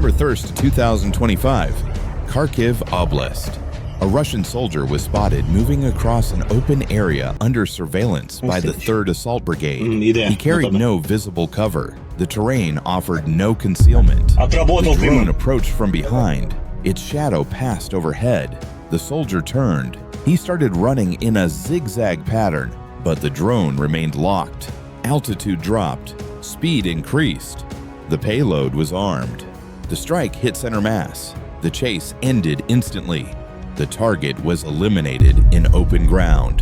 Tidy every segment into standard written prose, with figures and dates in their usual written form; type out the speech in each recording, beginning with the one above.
September 1st, 2025, Kharkiv Oblast. A Russian soldier was spotted moving across an open area under surveillance by the 3rd Assault Brigade. He carried no visible cover. The terrain offered no concealment. The drone approached from behind. Its shadow passed overhead. The soldier turned. He started running in a zigzag pattern, but the drone remained locked. Altitude dropped. Speed increased. The payload was armed. The strike hit center mass. The chase ended instantly. The target was eliminated in open ground.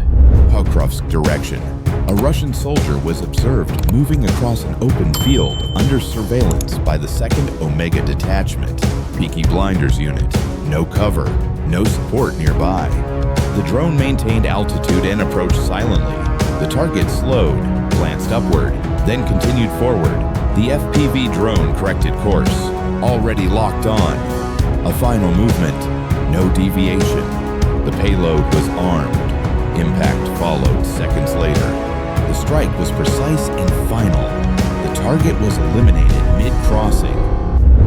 Pokrovsk direction. A Russian soldier was observed moving across an open field under surveillance by the 2nd Omega Detachment. Peaky Blinders unit. No cover. No support nearby. The drone maintained altitude and approached silently. The target slowed, glanced upward, then continued forward. The FPV drone corrected course. Already locked on. A final movement. No deviation. The payload was armed. Impact followed seconds later. The strike was precise and final. The target was eliminated mid-crossing.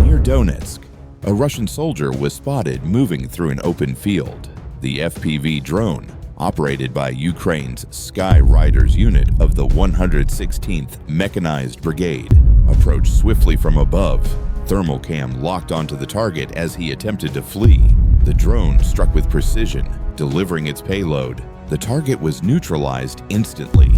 Near Donetsk, a Russian soldier was spotted moving through an open field. The FPV drone, operated by Ukraine's Sky Riders unit of the 116th Mechanized Brigade, approached swiftly from above. Thermal cam locked onto the target as he attempted to flee. The drone struck with precision, delivering its payload. The target was neutralized instantly.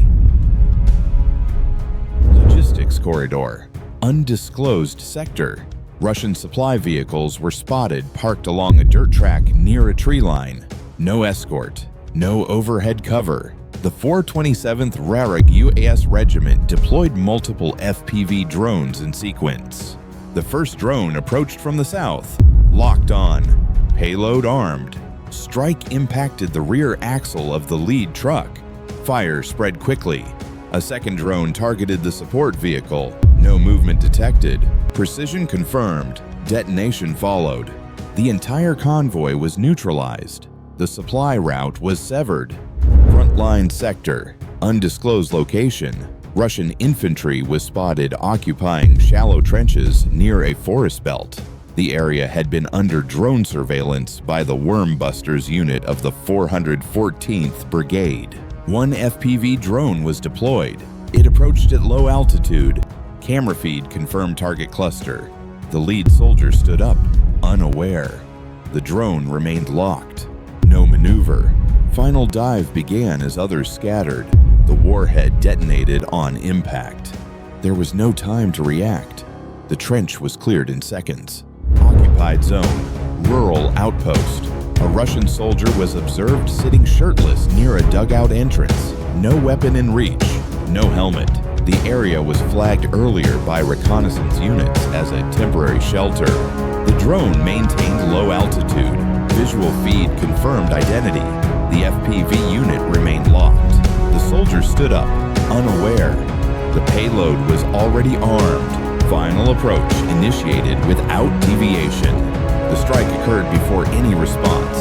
Logistics corridor. Undisclosed sector. Russian supply vehicles were spotted parked along a dirt track near a tree line. No escort. No overhead cover. The 427th Rarig UAS Regiment deployed multiple FPV drones in sequence. The first drone approached from the south. Locked on. Payload armed. Strike impacted the rear axle of the lead truck. Fire spread quickly. A second drone targeted the support vehicle. No movement detected. Precision confirmed. Detonation followed. The entire convoy was neutralized. The supply route was severed. Frontline sector. Undisclosed location. Russian infantry was spotted occupying shallow trenches near a forest belt. The area had been under drone surveillance by the Wormbusters unit of the 414th Brigade. One FPV drone was deployed. It approached at low altitude. Camera feed confirmed target cluster. The lead soldier stood up, unaware. The drone remained locked. No maneuver. Final dive began as others scattered. The warhead detonated on impact. There was no time to react. The trench was cleared in seconds. Occupied zone. Rural outpost. A Russian soldier was observed sitting shirtless near a dugout entrance. No weapon in reach. No helmet. The area was flagged earlier by reconnaissance units as a temporary shelter. The drone maintained low altitude. Visual feed confirmed identity. The FPV unit remained locked. The soldier stood up, unaware. The payload was already armed. Final approach initiated without deviation. The strike occurred before any response.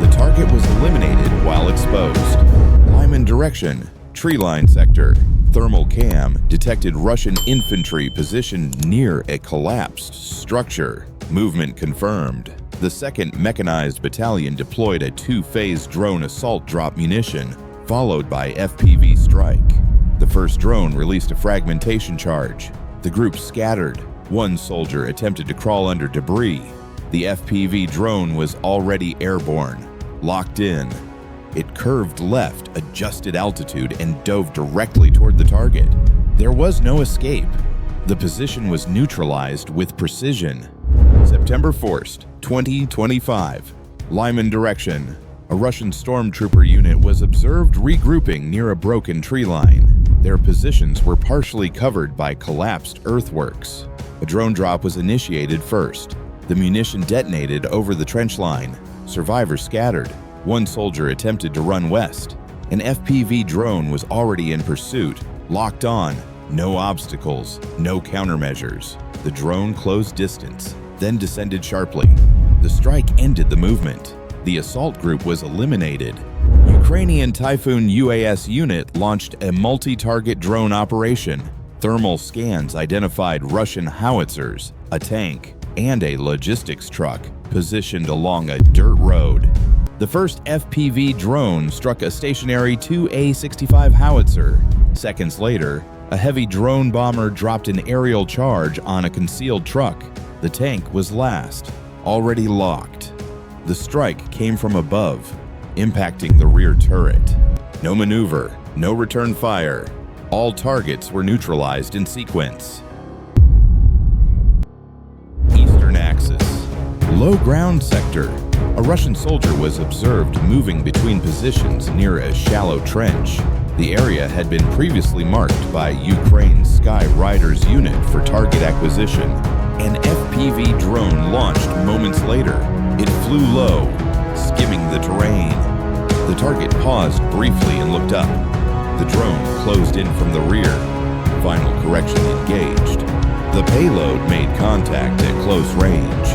The target was eliminated while exposed. Lyman direction, tree line sector. Thermal cam detected Russian infantry positioned near a collapsed structure. Movement confirmed. The 2nd Mechanized Battalion deployed a 2-phase drone assault drop munition, followed by FPV strike. The first drone released a fragmentation charge. The group scattered. One soldier attempted to crawl under debris. The FPV drone was already airborne, locked in. It curved left, adjusted altitude, and dove directly toward the target. There was no escape. The position was neutralized with precision. September 1st, 2025. Lyman direction. A Russian Stormtrooper unit was observed regrouping near a broken tree line. Their positions were partially covered by collapsed earthworks. A drone drop was initiated first. The munition detonated over the trench line. Survivors scattered. One soldier attempted to run west. An FPV drone was already in pursuit, locked on. No obstacles, no countermeasures. The drone closed distance, then descended sharply. The strike ended the movement. The assault group was eliminated. Ukrainian Typhoon UAS unit launched a multi-target drone operation. Thermal scans identified Russian howitzers, a tank, and a logistics truck positioned along a dirt road. The first FPV drone struck a stationary 2A-65 howitzer. Seconds later, a heavy drone bomber dropped an aerial charge on a concealed truck. The tank was last, already locked. The strike came from above, impacting the rear turret. No maneuver, no return fire. All targets were neutralized in sequence. Eastern Axis. Low ground sector. A Russian soldier was observed moving between positions near a shallow trench. The area had been previously marked by Ukraine's Sky Riders unit for target acquisition. An FPV drone launched moments later. It flew low, skimming the terrain. The target paused briefly and looked up. The drone closed in from the rear. Final correction engaged. The payload made contact at close range.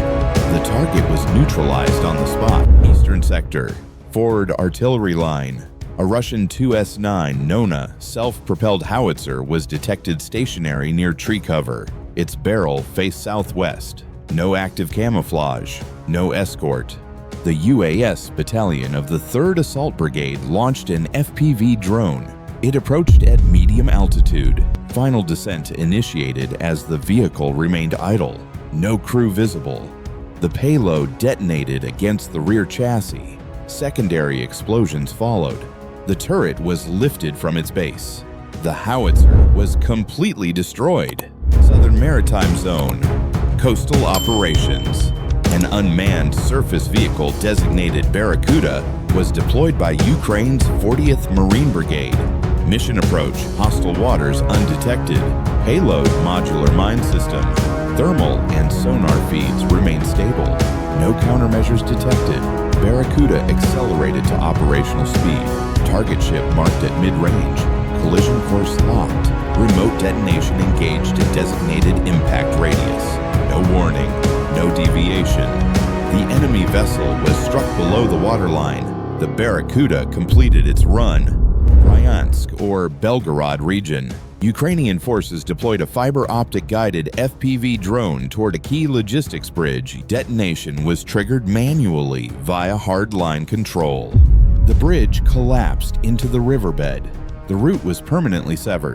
The target was neutralized on the spot. Eastern sector. Forward artillery line. A Russian 2S-9 Nona self-propelled howitzer was detected stationary near tree cover. Its barrel faced southwest. No active camouflage. No escort. The UAS battalion of the 3rd Assault Brigade launched an FPV drone. It approached at medium altitude. Final descent initiated as the vehicle remained idle. No crew visible. The payload detonated against the rear chassis. Secondary explosions followed. The turret was lifted from its base. The howitzer was completely destroyed. Southern Maritime Zone. Coastal operations. An unmanned surface vehicle designated Barracuda was deployed by Ukraine's 40th Marine Brigade. Mission approach, hostile waters undetected. Payload, modular mine system. Thermal and sonar feeds remain stable. No countermeasures detected. Barracuda accelerated to operational speed. Target ship marked at mid-range. Collision course locked. Remote detonation engaged in designated impact radius. No warning. No deviation. The enemy vessel was struck below the waterline. The Barracuda completed its run. Bryansk or Belgorod region. Ukrainian forces deployed a fiber optic guided FPV drone toward a key logistics bridge. Detonation was triggered manually via hardline control. The bridge collapsed into the riverbed. The route was permanently severed.